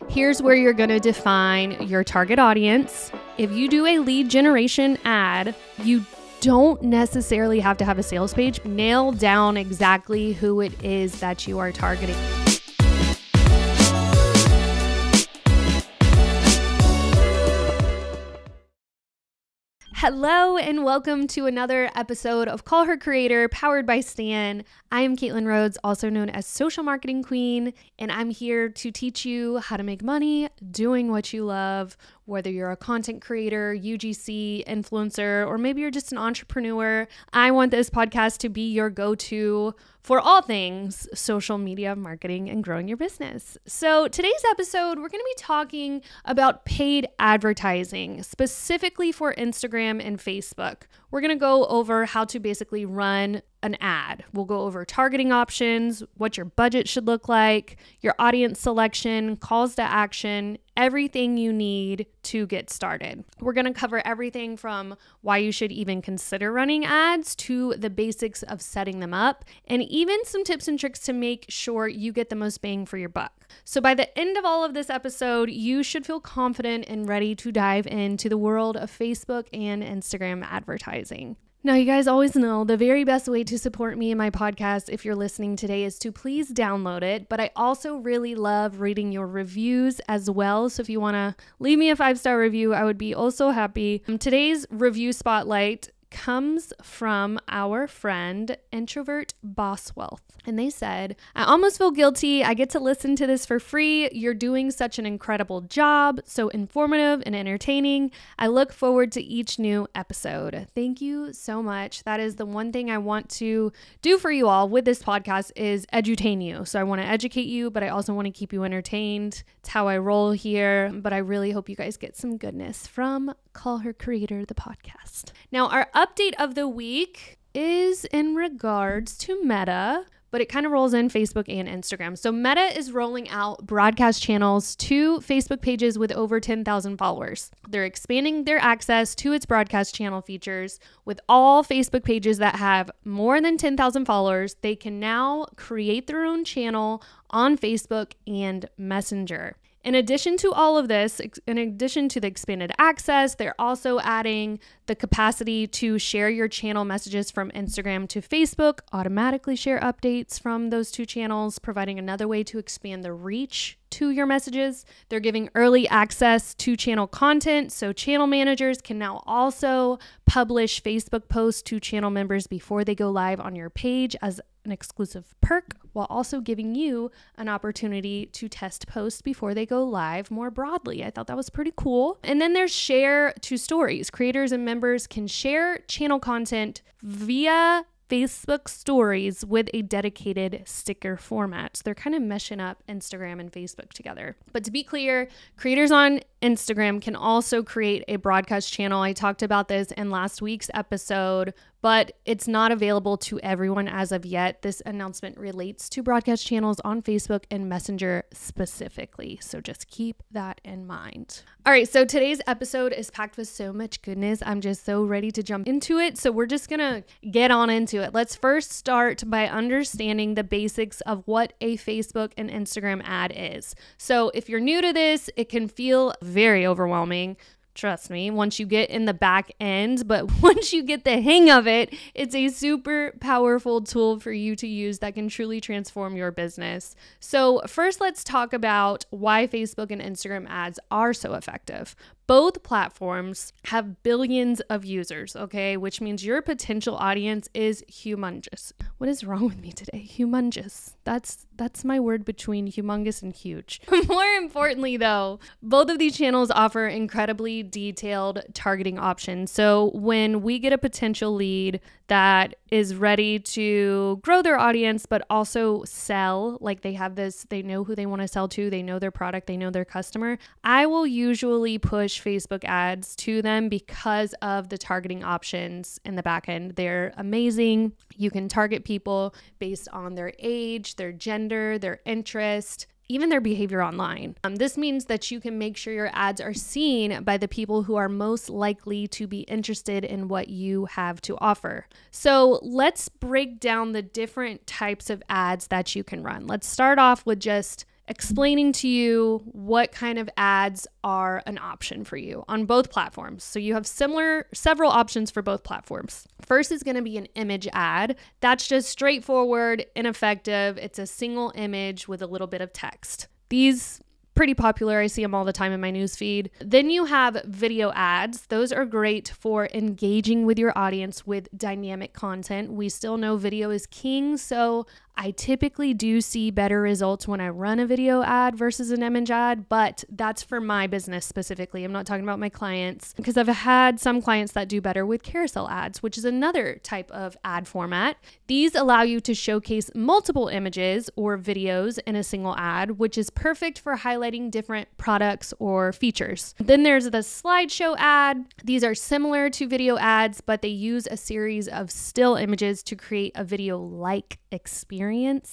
Here's where you're going to define your target audience. If you do a lead generation ad, you don't necessarily have to have a sales page. Nail down exactly who it is that you are targeting. Hello and welcome to another episode of Call Her Creator, powered by Stan. I am Caitlin Rhodes, also known as Social Marketing Queen, and I'm here to teach you how to make money doing what you love, whether you're a content creator, UGC, influencer, or maybe you're just an entrepreneur. I want this podcast to be your go-to for all things social media marketing and growing your business. So today's episode, we're going to be talking about paid advertising, specifically for Instagram and Facebook. We're going to go over how to basically run an ad. We'll go over targeting options, what your budget should look like, your audience selection, calls to action, everything you need to get started. We're going to cover everything from why you should even consider running ads to the basics of setting them up, and even some tips and tricks to make sure you get the most bang for your buck. So by the end of all of this episode, you should feel confident and ready to dive into the world of Facebook and Instagram advertising. Now, you guys always know the very best way to support me and my podcast, if you're listening today, is to please download it. But I also really love reading your reviews as well. So if you want to leave me a 5-star review, I would be also happy. Today's review spotlight comes from our friend Introvert Boss Wealth. And they said, I almost feel guilty. I get to listen to this for free. You're doing such an incredible job. So informative and entertaining. I look forward to each new episode. Thank you so much. That is the one thing I want to do for you all with this podcast is edutain you. So I want to educate you, but I also want to keep you entertained. It's how I roll here. But I really hope you guys get some goodness from Call Her Creator, the podcast. Now, our update of the week is in regards to Meta, but it kind of rolls in Facebook and Instagram. So Meta is rolling out broadcast channels to Facebook pages with over 10,000 followers. They're expanding their access to its broadcast channel features. With all Facebook pages that have more than 10,000 followers, they can now create their own channel on Facebook and Messenger. In addition to all of this, in addition to the expanded access, they're also adding the capacity to share your channel messages from Instagram to Facebook, automatically share updates from those two channels, providing another way to expand the reach to your messages. They're giving early access to channel content, so channel managers can now also publish Facebook posts to channel members before they go live on your page as an exclusive perk, while also giving you an opportunity to test posts before they go live more broadly. I thought that was pretty cool. And then there's share to stories. Creators and members can share channel content via Facebook stories with a dedicated sticker format. So they're kind of meshing up Instagram and Facebook together. But to be clear, creators on Instagram can also create a broadcast channel. I talked about this in last week's episode, but it's not available to everyone as of yet. This announcement relates to broadcast channels on Facebook and Messenger specifically. So just keep that in mind. All right, so today's episode is packed with so much goodness. I'm just so ready to jump into it. So we're just gonna get on into it. Let's first start by understanding the basics of what a Facebook and Instagram ad is. So if you're new to this, it can feel very overwhelming. Trust me, once you get in the back end, but once you get the hang of it, it's a super powerful tool for you to use that can truly transform your business. So first, let's talk about why Facebook and Instagram ads are so effective. Both platforms have billions of users, okay? Which means your potential audience is humongous. What is wrong with me today? Humongous. That's my word between humongous and huge. More importantly though, both of these channels offer incredibly detailed targeting options. So when we get a potential lead that is ready to grow their audience, but also sell, like they have this, they know who they want to sell to, they know their product, they know their customer, I will usually push Facebook ads to them because of the targeting options in the back end. They're amazing. You can target people based on their age, their gender, their interest, even their behavior online. This means that you can make sure your ads are seen by the people who are most likely to be interested in what you have to offer. So let's break down the different types of ads that you can run. Let's start off with just explaining to you what kind of ads are an option for you on both platforms. So you have several options for both platforms. First is going to be an image ad. That's just straightforward, ineffective. It's a single image with a little bit of text. These pretty popular. I see them all the time in my newsfeed. Then you have video ads. Those are great for engaging with your audience with dynamic content. We still know video is king, so I typically do see better results when I run a video ad versus an image ad, but that's for my business specifically. I'm not talking about my clients, because I've had some clients that do better with carousel ads, which is another type of ad format. These allow you to showcase multiple images or videos in a single ad, which is perfect for highlighting different products or features. Then there's the slideshow ad. These are similar to video ads, but they use a series of still images to create a video-like experience.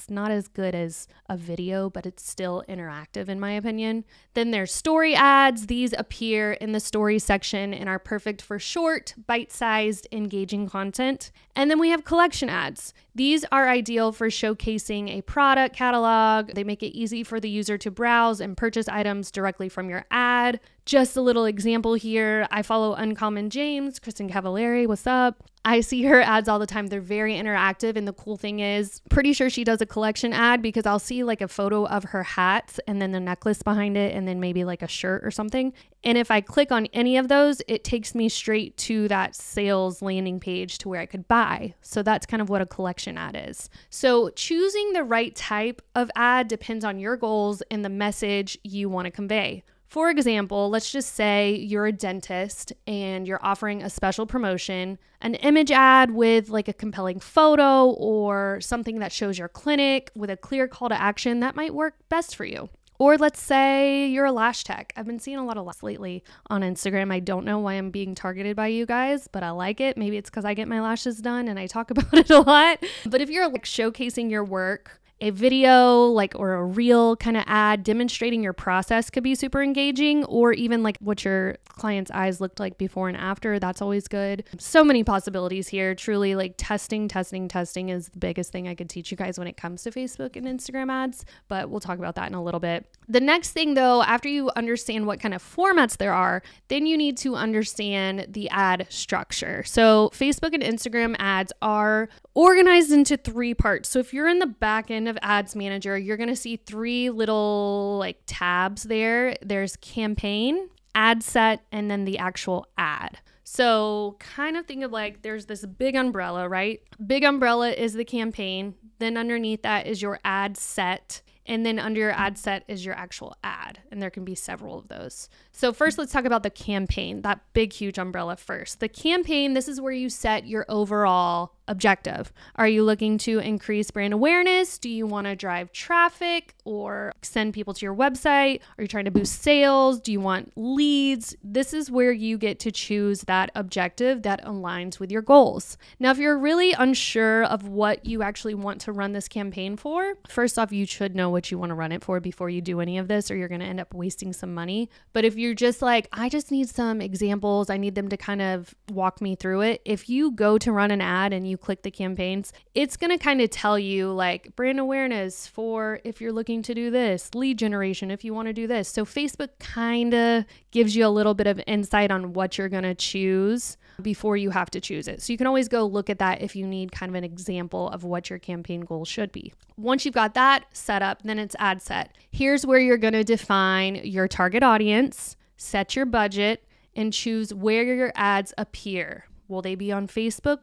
Not as good as a video, but it's still interactive in my opinion. Then there's story ads. These appear in the story section and are perfect for short, bite-sized, engaging content. And then we have collection ads. These are ideal for showcasing a product catalog. They make it easy for the user to browse and purchase items directly from your ad. Just a little example here. I follow Uncommon James, Kristen Cavallari, what's up? I see her ads all the time. They're very interactive. And the cool thing is, pretty sure she does a collection ad, because I'll see like a photo of her hats and then the necklace behind it and then maybe like a shirt or something. And if I click on any of those, it takes me straight to that sales landing page to where I could buy. So that's kind of what a collection ad is. So choosing the right type of ad depends on your goals and the message you want to convey. For example, let's just say you're a dentist and you're offering a special promotion. An image ad with like a compelling photo or something that shows your clinic with a clear call to action, that might work best for you. Or let's say you're a lash tech. I've been seeing a lot of lash lately on Instagram. I don't know why I'm being targeted by you guys, but I like it. Maybe it's because I get my lashes done and I talk about it a lot. But if you're like showcasing your work, a video or a reel kind of ad demonstrating your process could be super engaging, or even like what your client's eyes looked like before and after. That's always good. So many possibilities here. Truly, like testing is the biggest thing I could teach you guys when it comes to Facebook and Instagram ads, but we'll talk about that in a little bit. The next thing though, after you understand what kind of formats there are, then you need to understand the ad structure. So Facebook and Instagram ads are organized into 3 parts. So if you're in the back end of Ads Manager, you're going to see 3 little tabs there. There's campaign, ad set, and then the actual ad. So kind of think of there's this big umbrella, right? Big umbrella is the campaign. Then underneath that is your ad set. And then under your ad set is your actual ad. And there can be several of those. So first, let's talk about the campaign, that big, huge umbrella first. The campaign, this is where you set your overall objective. Are you looking to increase brand awareness? Do you want to drive traffic or send people to your website? Are you trying to boost sales? Do you want leads? This is where you get to choose that objective that aligns with your goals. Now, if you're really unsure of what you actually want to run this campaign for, first off, you should know what you want to run it for before you do any of this, or you're going to end up wasting some money. But if you're just I just need some examples, I need them to kind of walk me through it. If you go to run an ad and you click the campaigns, it's going to kind of tell you brand awareness for if you're looking to do this, lead generation if you want to do this. So Facebook kind of gives you a little bit of insight on what you're going to choose before you have to choose it. So you can always go look at that if you need kind of an example of what your campaign goal should be. Once you've got that set up, then it's ad set. Here's where you're going to define your target audience, set your budget, and choose where your ads appear. Will they be on Facebook?